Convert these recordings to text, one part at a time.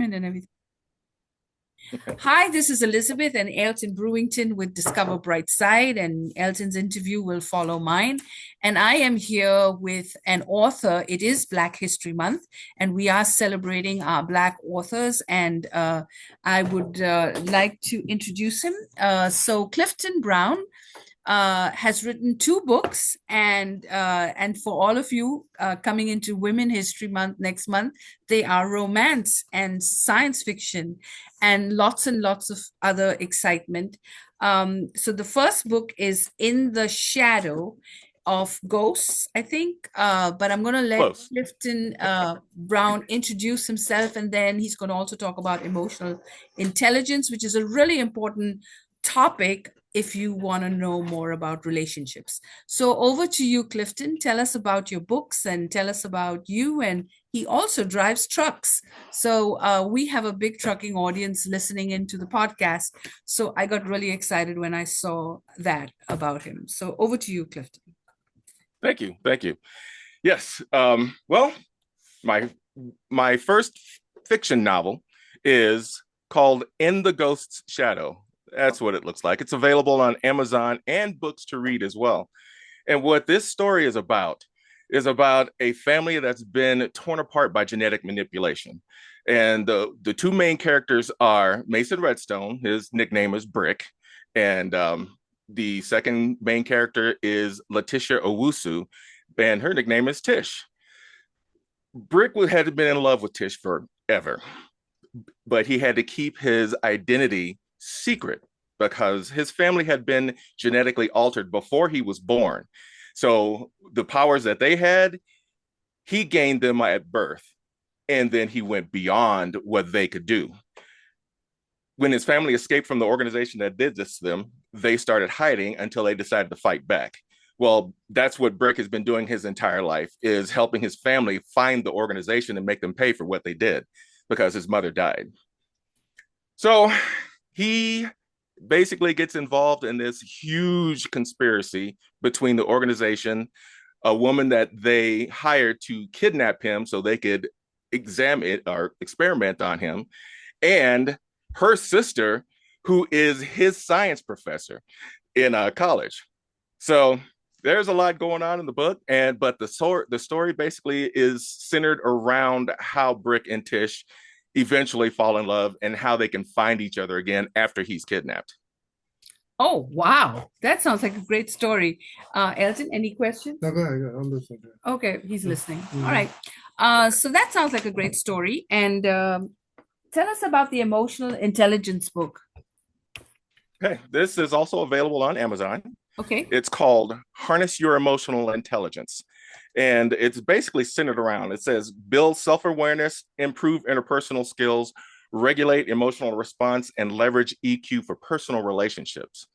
entertainment and everything. Hi, this is Elizabeth and Elton Brewington with Discover Brightside, and Elton's interview will follow mine. And I am here with an author. It is Black History Month, and we are celebrating our Black authors. And I would like to introduce him. So, Clifton Brown has written two books, and for all of you coming into Women History Month next month, they are romance and science fiction, and lots of other excitement. So the first book is In the Shadow of Ghosts, I think, but I'm going to let Close. Clifton Brown introduce himself, and then he's going to also talk about emotional intelligence, which is a really important topic if you want to know more about relationships. So over to you, Clifton. Tell us about your books and tell us about you. And he also drives trucks. So we have a big trucking audience listening into the podcast. So I got really excited when I saw that about him. So over to you, Clifton. Thank you. Thank you. Yes. Well, my first fiction novel is called In the Ghost's Shadow. That's what it looks like. It's available on Amazon and Books to Read as well. And what this story is about a family that's been torn apart by genetic manipulation. And the two main characters are Mason Redstone, his nickname is Brick, and the second main character is Letitia Owusu, and her nickname is Tish. Brick had been in love with Tish forever, but he had to keep his identity secret because his family had been genetically altered before he was born. So the powers that they had, he gained them at birth, and then he went beyond what they could do. When his family escaped from the organization that did this to them, they started hiding until they decided to fight back. Well, that's what Brick has been doing his entire life, is helping his family find the organization and make them pay for what they did because his mother died. So he basically gets involved in this huge conspiracy between the organization, a woman that they hired to kidnap him so they could examine or experiment on him, and her sister, who is his science professor in college. So there's a lot going on in the book, but the story basically is centered around how Brick and Tish eventually fall in love and how they can find each other again after he's kidnapped. Oh, wow. That sounds like a great story. Elton, any questions? No, go ahead. Go ahead. I'm listening. Okay, he's listening. Mhm. All right. So that sounds like a great story. And tell us about the emotional intelligence book. Okay, this is also available on Amazon. Okay. It's called Harness Your Emotional Intelligence. And it's basically centered around, it says, build self-awareness, improve interpersonal skills, regulate emotional response, and leverage EQ for personal relationships.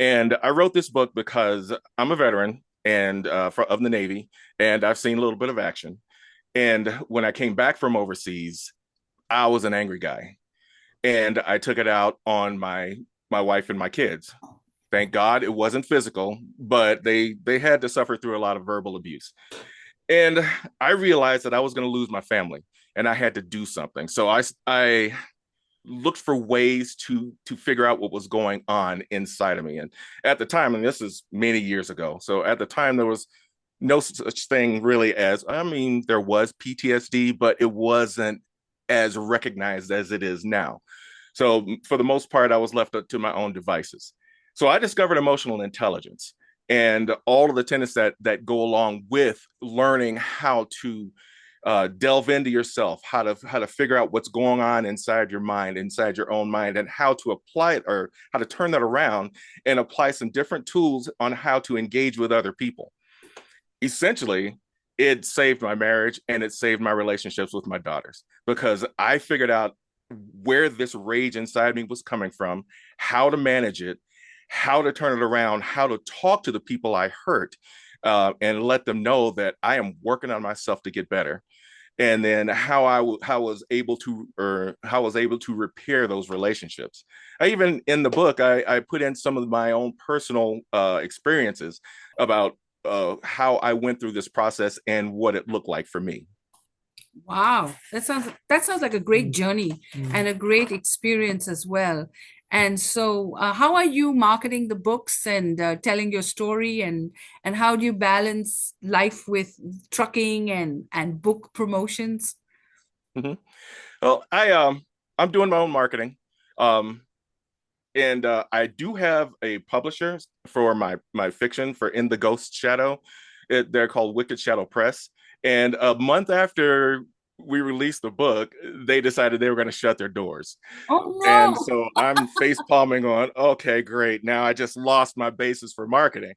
And I wrote this book because I'm a veteran and of the Navy, and I've seen a little bit of action. And when I came back from overseas, I was an angry guy. And I took it out on my wife and my kids. Thank God it wasn't physical, but they had to suffer through a lot of verbal abuse. And I realized that I was going to lose my family and I had to do something. So I looked for ways to figure out what was going on inside of me. And at the time, and this is many years ago, so at the time there was no such thing really as, I mean, there was PTSD, but it wasn't as recognized as it is now. So for the most part, I was left to my own devices. So I discovered emotional intelligence and all of the tenets that go along with learning how to delve into yourself, how to figure out what's going on inside your mind, inside your own mind, and how to apply it or how to turn that around and apply some different tools on how to engage with other people. Essentially, it saved my marriage and it saved my relationships with my daughters because I figured out where this rage inside me was coming from, how to manage it, how to turn it around, how to talk to the people I hurt, and let them know that I am working on myself to get better. And then how was able to repair those relationships. I even in the book I put in some of my own personal experiences about how I went through this process and what it looked like for me. Wow, that sounds like a great Mm, journey mm. and a great experience as well. And so, how are you marketing the books and telling your story, and how do you balance life with trucking and book promotions? Mhm. Well, I'm doing my own marketing. Um, and I do have a publisher for my fiction for In the Ghost Shadow. They're called Wicked Shadow Press. And a month after we released the book, they decided they were going to shut their doors. Oh And no. so I'm face palming on, okay, great. Now I just lost my basis for marketing.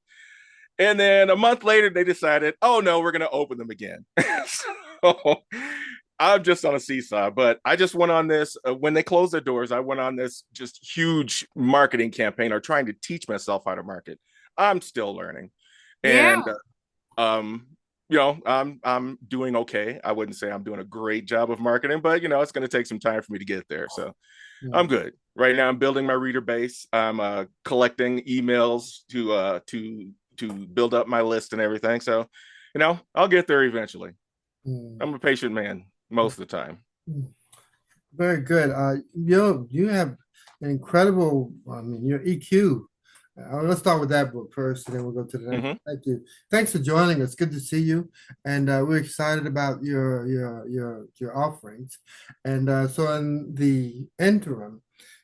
And then a month later, they decided, oh no, we're going to open them again. So I'm just on a seesaw, but I just went on this when they closed their doors. I went on this just huge marketing campaign or trying to teach myself how to market. I'm still learning, and Yeah. I'm doing okay. I wouldn't say I'm doing a great job of marketing, but it's going to take some time for me to get there. So I'm Mm. good. Right now, I'm building my reader base. I'm collecting emails to build up my list and everything. So, I'll get there eventually. Mm. I'm a patient man most of the time. Mm. Very good. You have an incredible, I mean, your EQ. Let's start with that book first, and then we'll go to the next. Hmm. Thank you. Thanks for joining us. Good to see you, and we're excited about your offerings. And so, in the interim,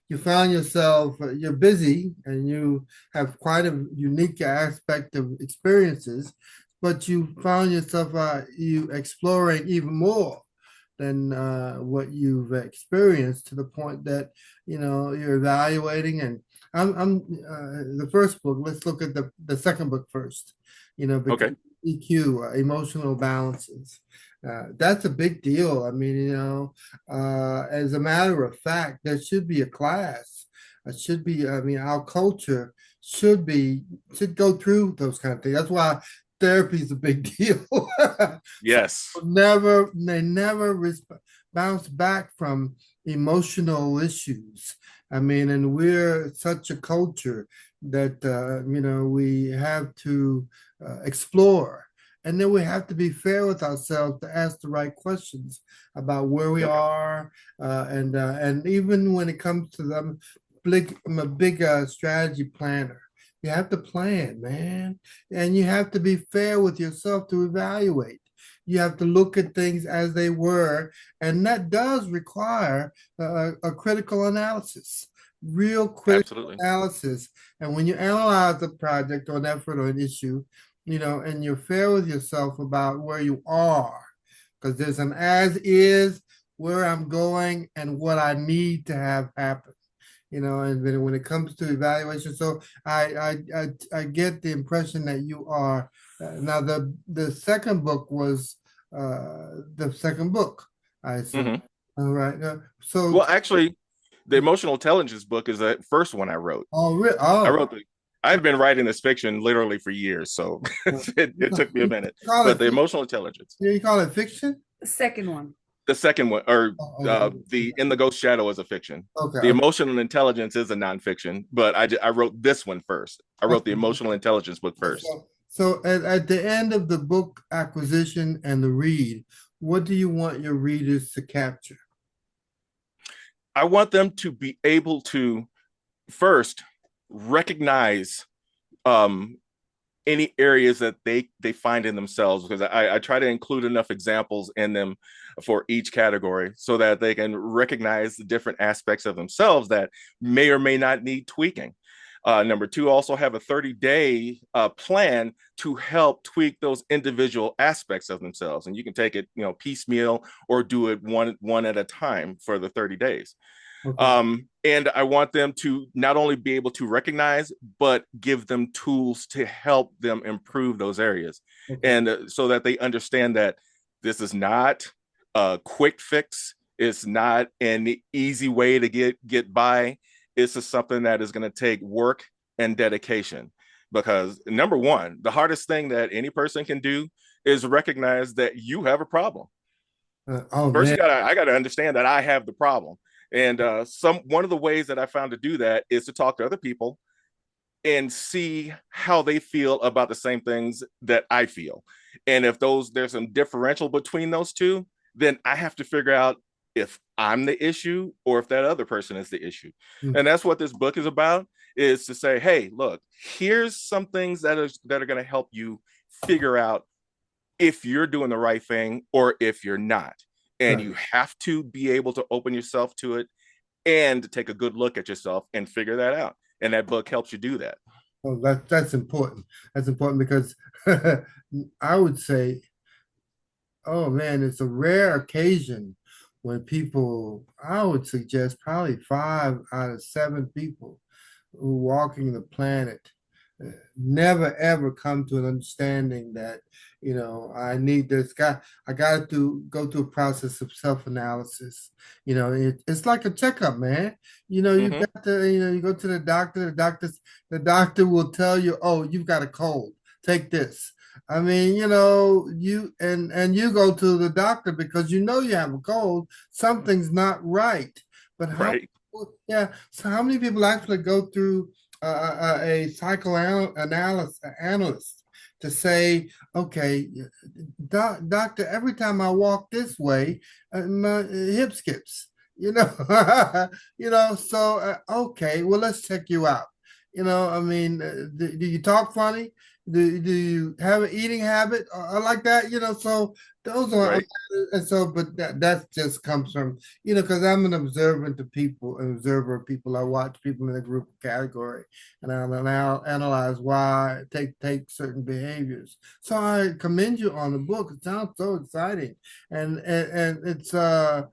you found yourself you're busy, and you have quite a unique aspect of experiences, but you found yourself you exploring even more than what you've experienced to the point that you're evaluating. And I'm the first book. Let's look at the second book first. Because Okay. EQ, emotional balances. That's a big deal. I mean, as a matter of fact, there should be a class. It should be. I mean, our culture should go through those kind of things. That's why therapy is a big deal. Yes. They never bounce back from emotional issues. I mean, and we're such a culture that we have to explore, and then we have to be fair with ourselves to ask the right questions about where we Yep. are, and even when it comes to them, I'm a big strategy planner. You have to plan, man, and you have to be fair with yourself to evaluate. You have to look at things as they were, and that does require a critical analysis, real critical Absolutely. analysis. And when you analyze a project or an effort or an issue, and you're fair with yourself about where you are, because there's an as is, where I'm going, and what I need to have happen. And then when it comes to evaluation, so I get the impression that you are now the second book was the second book, I assume. Hmm. All right. So, Well, actually, the emotional intelligence book is the first one I wrote. I oh, wrote the. I've been writing this fiction literally for years, so it took me a you minute. call But it the emotional intelligence, you call it fiction? The second one. the second one, or Oh, the In the Ghost Shadow is a fiction. okay, The okay. emotional intelligence is a nonfiction, but I wrote this one first. I wrote the emotional intelligence book first. So at the end of the book acquisition and the read, what do you want your readers to capture? I want them to be able to first recognize um, any areas that they find in themselves, because I try to include enough examples in them for each category so that they can recognize the different aspects of themselves that may or may not need tweaking. Number two, also have a 30-day plan to help tweak those individual aspects of themselves. And you can take it, piecemeal or do it one at a time for the 30 days. Okay. And I want them to not only be able to recognize, but give them tools to help them improve those areas. Okay. And so that they understand that this is not a quick fix. It's not an easy way to get by. This is something that is going to take work and dedication. Because number one, the hardest thing that any person can do is recognize that you have a problem. Oh First, man. I gotta understand that I have the problem. And some one of the ways that I found to do that is to talk to other people and see how they feel about the same things that I feel. And if there's some differential between those two, then I have to figure out if I'm the issue or if that other person is the issue. And that's what this book is about, is to say, hey, look, here's some things that are going to help you figure out if you're doing the right thing or if you're not. And Right. you have to be able to open yourself to it and take a good look at yourself and figure that out. And that book helps you do that. Well, that's important. That's important because I would say, oh man, it's a rare occasion when people, I would suggest probably 5 out of 7 people who walking the planet never ever come to an understanding that, I need this guy. I got to go through a process of self-analysis. It's like a checkup, man. You Mm-hmm. got to, you go to the doctor, the doctor will tell you, oh, you've got a cold. Take this. I mean, you you go to the doctor because you know you have a cold, something's not right. But Right. yeah, so how many people actually go through a psychoanalyst analyst to say, okay, doctor, every time I walk this way, my hip skips. So okay, well, let's check you out. I mean, do you talk funny? Do you have an eating habit or like that? So those are, Right. and so, but that just comes from, because I'm an observant of people, an observer of people. I watch people in a group category, and I'll now analyze why take certain behaviors. So I commend you on the book. It sounds so exciting, and it's and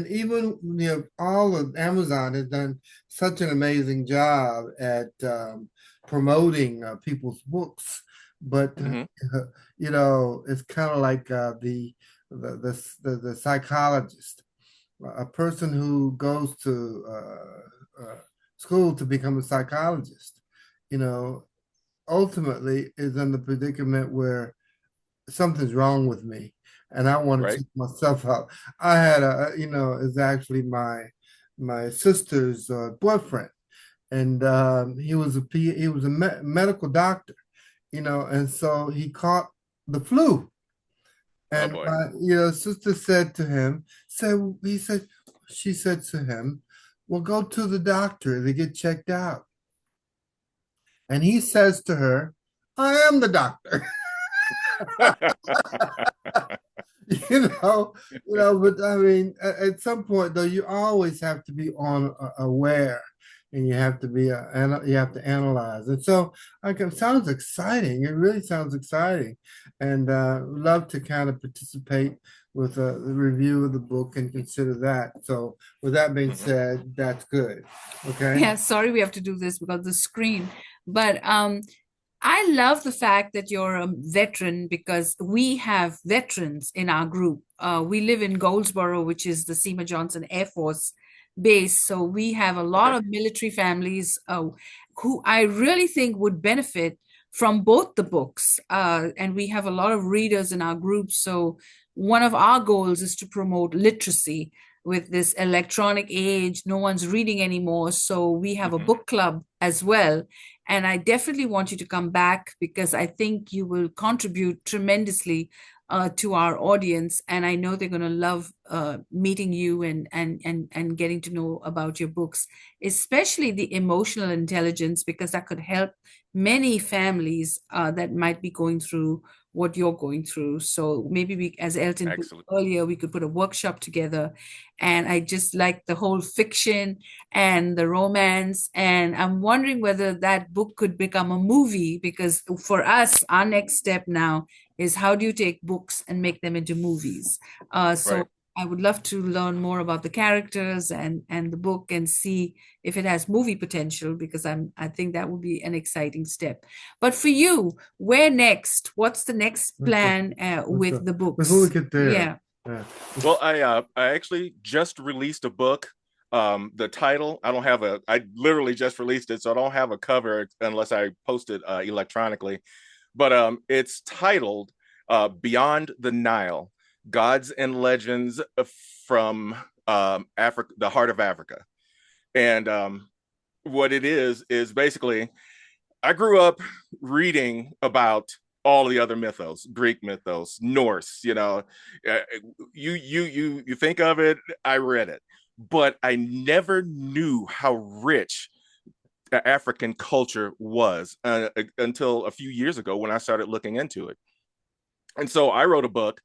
even all of Amazon has done such an amazing job at promoting people's books, but Mm-hmm. it's kind of like the psychologist, a person who goes to school to become a psychologist, you know, ultimately is in the predicament where something's wrong with me and I want to Right. check myself out. I had is actually my sister's boyfriend, and he was a medical doctor, and so he caught the flu. Oh And boy. my sister said to him, she said to him, "Well, go to the doctor to get checked out." And he says to her, "I am the doctor." But I mean, at some point though, you always have to be on aware, and you have to be and you have to analyze. And so, like, it sounds exciting. It really sounds exciting, and love to kind of participate with the review of the book and consider that. So, with that being Mhm. said, that's good. Okay. Yeah, sorry we have to do this because of the screen. But I love the fact that you're a veteran because we have veterans in our group. We live in Goldsboro, which is the Seymour Johnson Air Force base. So we have a lot Okay. of military families who I really think would benefit from both the books. And we have a lot of readers in our group. So one of our goals is to promote literacy with this electronic age. No one's reading anymore. So we have a Hmm. book club as well, and I definitely want you to come back because I think you will contribute tremendously to our audience. And I know they're going to love meeting you and getting to know about your books, especially the emotional intelligence, because that could help many families that might be going through what you're going through. So maybe we, as Elton put Excellent. earlier, we could put a workshop together. And I just like the whole fiction and the romance. And I'm wondering whether that book could become a movie, because for us, our next step now is how do you take books and make them into movies? So Right. I would love to learn more about the characters and the book and see if it has movie potential, because I think that would be an exciting step. But for you, where next? What's the next Okay. plan with Okay. the Before we books? get there, Yeah. yeah. Well, I actually just released a book. The title, I literally just released it, so I don't have a cover unless I post it electronically. But it's titled Beyond the Nile: Gods and Legends from Africa, the Heart of Africa. And what it is basically, I grew up reading about all the other mythos, Greek mythos, Norse, uh, you think of it, I read it, but I never knew how rich African culture was until a few years ago when I started looking into it. And so I wrote a book.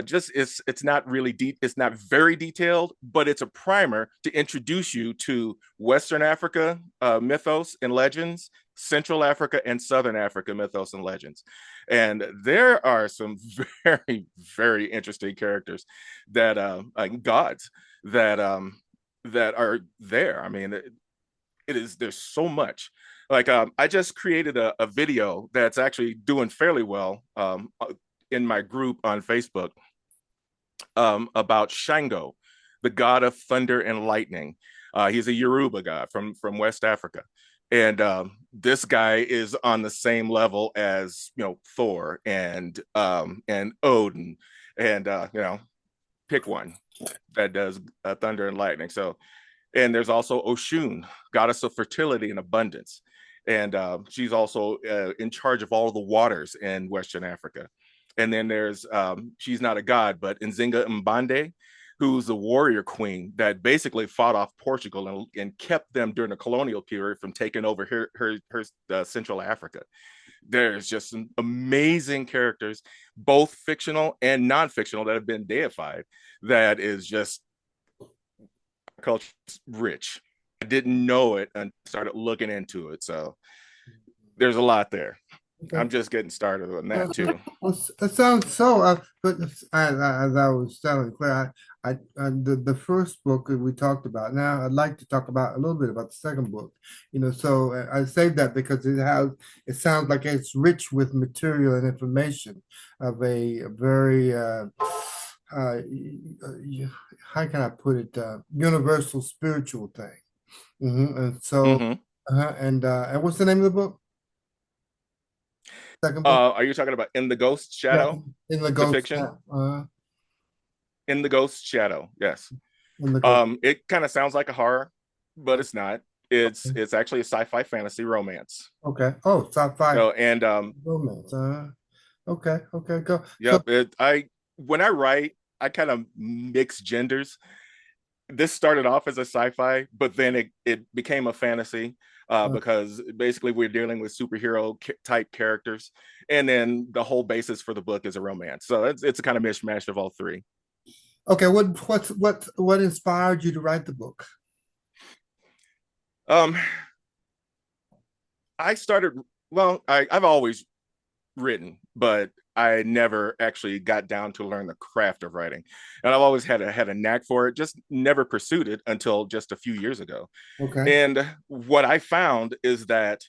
Just it's not really deep. It's not very detailed, but it's a primer to introduce you to Western Africa mythos and legends, Central Africa and Southern Africa mythos and legends. And there are some very very interesting characters that gods that are there. I mean, it is there's so much. Like I just created a video that's actually doing fairly well in my group on Facebook about Shango, the god of thunder and lightning. He's a Yoruba god from West Africa, and this guy is on the same level as Thor and Odin, and pick one that does thunder and lightning. So, and there's also Oshun, goddess of fertility and abundance, and she's also in charge of all the waters in Western Africa. And then there's she's not a god, but Nzinga Mbande, who's a warrior queen that basically fought off Portugal and kept them during the colonial period from taking over her Central Africa. There's just some amazing characters, both fictional and non-fictional, that have been deified. That is just culture rich. I didn't know it and started looking into it. So there's a lot there. Okay. I'm just getting started on that too. It sounds so, but as I was telling Claire, the first book that we talked about. Now I'd like to talk about a little bit about the second book. So I saved that because it sounds like it's rich with material and information of a very how can I put it, universal spiritual thing. And so, Mhm. and what's the name of the book? Second book? Are you talking about In the Ghost Yeah, Shadow? in the The ghost. fiction? Uh, In the Ghost Shadow, yes. in the ghost. It kind of sounds like a horror, but it's not. It's actually a sci-fi fantasy romance. Okay. Oh, sci-fi So and romance. Okay. Okay. Go. So, yep, I when I write, I kind of mix genders. This started off as a sci-fi, but then it became a fantasy uh, because basically we're dealing with superhero type characters, and then the whole basis for the book is a romance. So it's a kind of mishmash of all three. okay. What inspired you to write the book? Um, I started. Well, I've always written, but I never actually got down to learn the craft of writing. And I've always had a knack for it, just never pursued it until just a few years ago. Okay. And what I found is that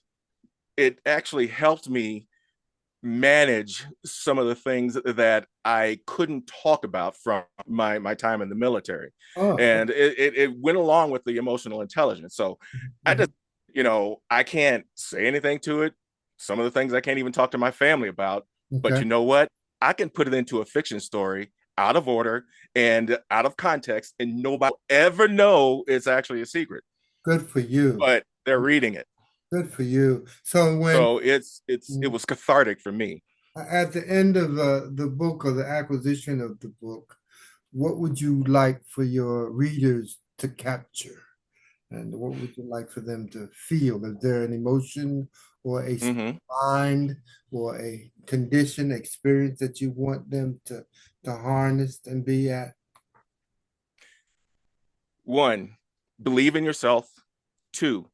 it actually helped me manage some of the things that I couldn't talk about from my time in the military. Oh. And it went along with the emotional intelligence. So I Mhm. just, I can't say anything to it. Some of the things I can't even talk to my family about. But Okay. you know what? I can put it into a fiction story out of order and out of context, and nobody will ever know it's actually a secret. Good for you. But they're reading it. Good for you. So when So it was cathartic for me. at the end of the book or the acquisition of the book, what would you like for your readers to capture? And what would you like for them to feel? Is there an emotion or a Mm-hmm. mind or a condition, experience that you want them to harness and be at? One, believe in yourself. Two,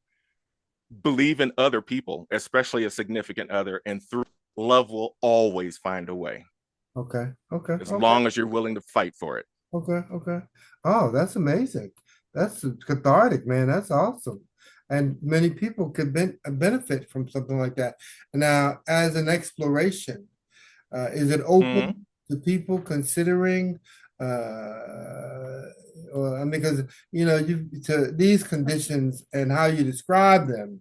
believe in other people, especially a significant other. And three, love will always find a way Okay, okay, as okay, long as you're willing to fight for it. okay, okay. Oh, that's amazing. That's cathartic, man. That's awesome. And many people could benefit from something like that. Now, as an exploration, is it Mm-hmm. open to people considering, or, I mean, because you to these conditions and how you describe them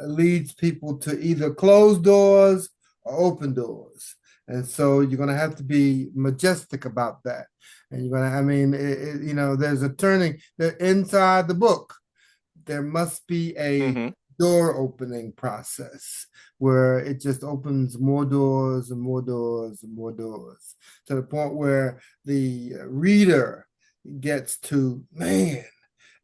leads people to either close doors or open doors, and so you're going to have to be majestic about that. And you're going to, I mean, there's a turning that inside the book there must be a Mm-hmm. door opening process where it just opens more doors and more doors and more doors to the point where the reader gets to, man,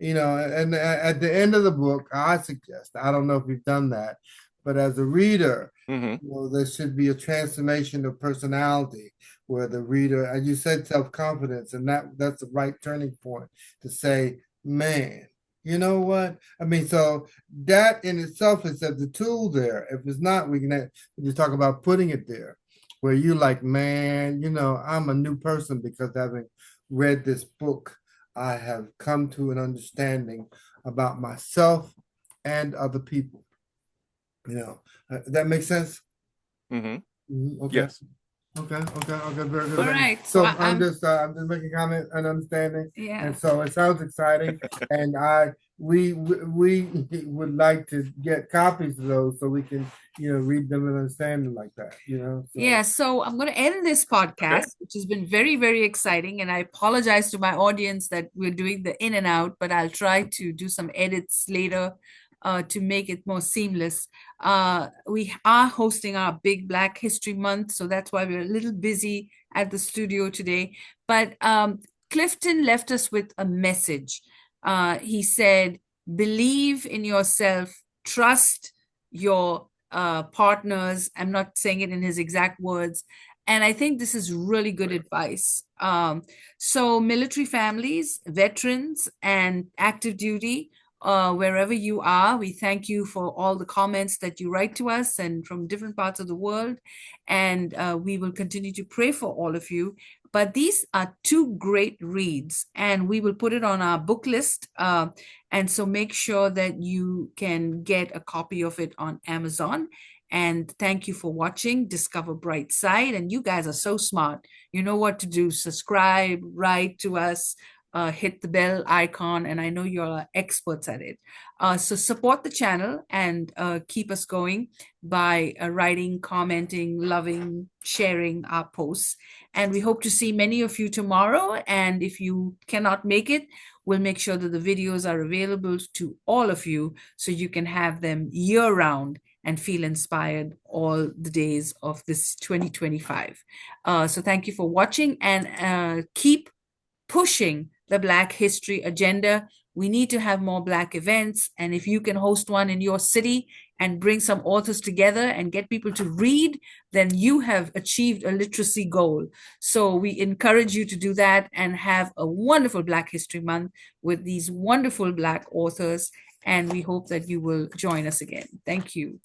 and at the end of the book, I suggest, I don't know if you've done that, but as a reader, Mm-hmm. there should be a transformation of personality where the reader, and you said self-confidence, and that's the right turning point to say, man, you know what? I mean, so that in itself is the tool there. If it's not, we can just talk about putting it there where you like, man, I'm a new person because having read this book, I have come to an understanding about myself and other people. That makes sense? Mm-hmm. Okay. Yes. Okay, very All good. right. So So I, I'm just making comment and understanding, yeah. and so it sounds exciting. And we would like to get copies of those so we can read them and understand them like that. So Yeah, so I'm going to end this Okay. podcast, which has been very, very exciting. And I apologize to my audience that we're doing the in and out, but I'll try to do some edits later to make it more seamless. We are hosting our big Black History Month, so that's why we're a little busy at the studio today. But Clifton left us with a message. He said, believe in yourself, trust your partners. I'm not saying it in his exact words. And I think this is really good advice. So, military families, veterans, and active duty, wherever you are, we thank you for all the comments that you write to us and from different parts of the world. And we will continue to pray for all of you. But these are two great reads, and we will put it on our book list. And so make sure that you can get a copy of it on Amazon. And thank you for watching Discover Brightside. And you guys are so smart. You know what to do. Subscribe, write to us, hit the bell icon, and I know you're experts at it. So support the channel and keep us going by writing, commenting, loving, sharing our posts. And we hope to see many of you tomorrow. And if you cannot make it, we'll make sure that the videos are available to all of you so you can have them year round and feel inspired all the days of this 2025. So thank you for watching, and keep pushing the Black history agenda. We need to have more Black events. And if you can host one in your city and bring some authors together and get people to read, then you have achieved a literacy goal. So we encourage you to do that and have a wonderful Black History Month with these wonderful Black authors. And we hope that you will join us again. Thank you.